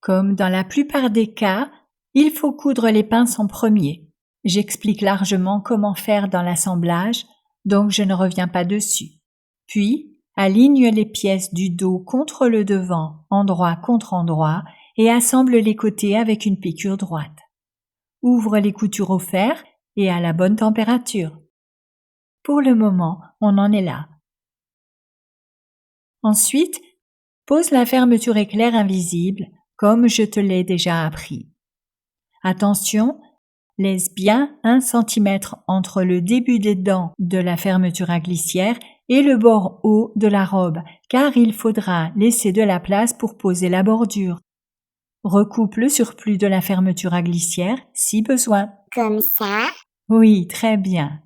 Comme dans la plupart des cas, il faut coudre les pinces en premier. J'explique largement comment faire dans l'assemblage, donc je ne reviens pas dessus. Puis, aligne les pièces du dos contre le devant, endroit contre endroit, et assemble les côtés avec une piqûre droite. Ouvre les coutures au fer et à la bonne température. Pour le moment, on en est là. Ensuite, pose la fermeture éclair invisible, comme je te l'ai déjà appris. Attention, laisse bien 1 cm entre le début des dents de la fermeture à glissière et le bord haut de la robe, car il faudra laisser de la place pour poser la bordure. Recoupe le surplus de la fermeture à glissière si besoin. Comme ça. Oui, très bien.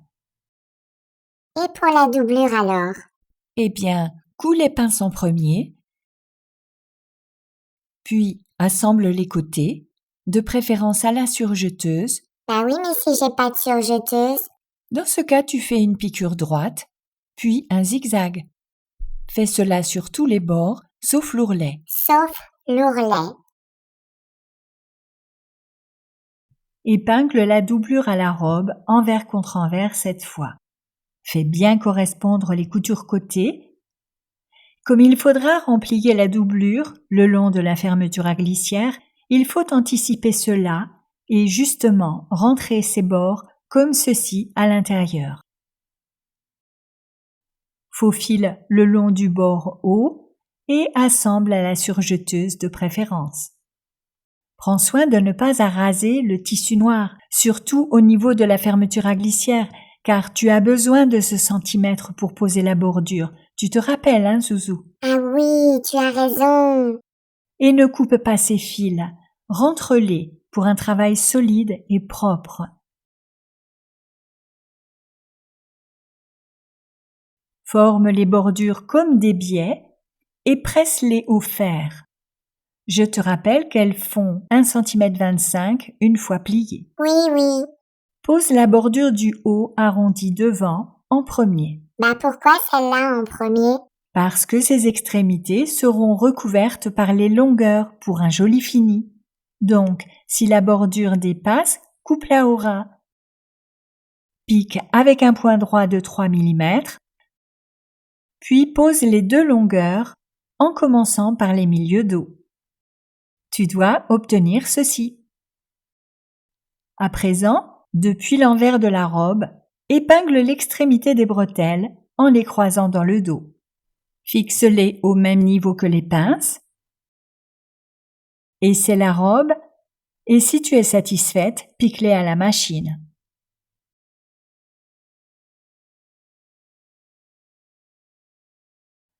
Et pour la doublure alors? Eh bien, coud les pinces en premier, puis assemble les côtés, de préférence à la surjeteuse. Bah oui, mais si j'ai pas de surjeteuse? Dans ce cas, tu fais une piqûre droite, puis un zigzag. Fais cela sur tous les bords, sauf l'ourlet. Sauf l'ourlet. Épingle la doublure à la robe, envers contre envers cette fois. Fais bien correspondre les coutures côtés. Comme il faudra remplier la doublure le long de la fermeture à glissière, il faut anticiper cela et justement rentrer ses bords comme ceci à l'intérieur. Faufile le long du bord haut et assemble à la surjeteuse de préférence. Prends soin de ne pas araser le tissu noir, surtout au niveau de la fermeture à glissière, car tu as besoin de ce centimètre pour poser la bordure. Tu te rappelles, hein, Zouzou? Ah oui, tu as raison. Et ne coupe pas ces fils. Rentre-les pour un travail solide et propre. Forme les bordures comme des biais et presse-les au fer. Je te rappelle qu'elles font 1,25 cm une fois pliées. Oui. Pose la bordure du haut arrondi devant en premier. Bah pourquoi celle-là en premier? Parce que ses extrémités seront recouvertes par les longueurs pour un joli fini. Donc, si la bordure dépasse, coupe-la au ras. Pique avec un point droit de 3 mm, puis pose les 2 longueurs en commençant par les milieux dos. Tu dois obtenir ceci. À présent, depuis l'envers de la robe, épingle l'extrémité des bretelles en les croisant dans le dos. Fixe-les au même niveau que les pinces. Essaie la robe et si tu es satisfaite, pique-les à la machine.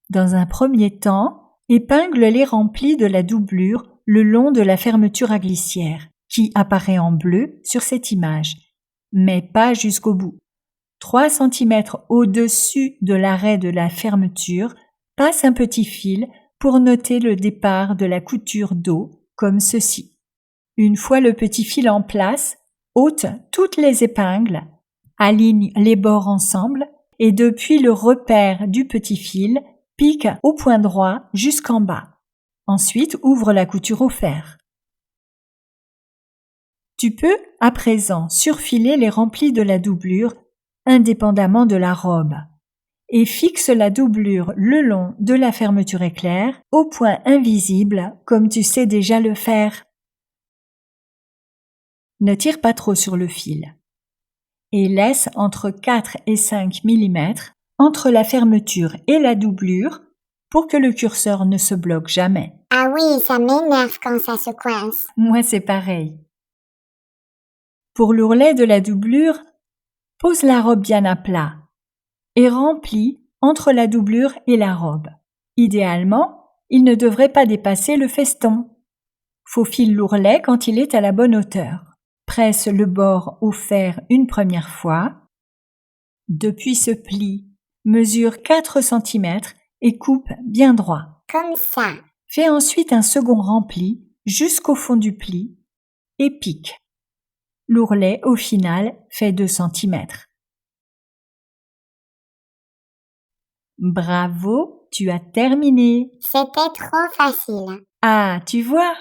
Dans un premier temps, épingle les remplis de la doublure le long de la fermeture à glissière, qui apparaît en bleu sur cette image, mais pas jusqu'au bout. 3 cm au-dessus de l'arrêt de la fermeture, passe un petit fil pour noter le départ de la couture dos, comme ceci. Une fois le petit fil en place, ôte toutes les épingles, aligne les bords ensemble et depuis le repère du petit fil, pique au point droit jusqu'en bas. Ensuite, ouvre la couture au fer. Tu peux, à présent, surfiler les remplis de la doublure indépendamment de la robe et fixe la doublure le long de la fermeture éclair au point invisible comme tu sais déjà le faire. Ne tire pas trop sur le fil et laisse entre 4 et 5 mm entre la fermeture et la doublure pour que le curseur ne se bloque jamais. Ah oui, ça m'énerve quand ça se coince. Moi, c'est pareil. Pour l'ourlet de la doublure, pose la robe bien à plat et remplis entre la doublure et la robe. Idéalement, il ne devrait pas dépasser le feston. Faufile l'ourlet quand il est à la bonne hauteur. Presse le bord au fer une première fois. Depuis ce pli, mesure 4 cm et coupe bien droit. Comme ça. Fais ensuite un second rempli jusqu'au fond du pli et pique. L'ourlet, au final, fait 2 cm. Bravo, tu as terminé. C'était trop facile. Ah, tu vois ?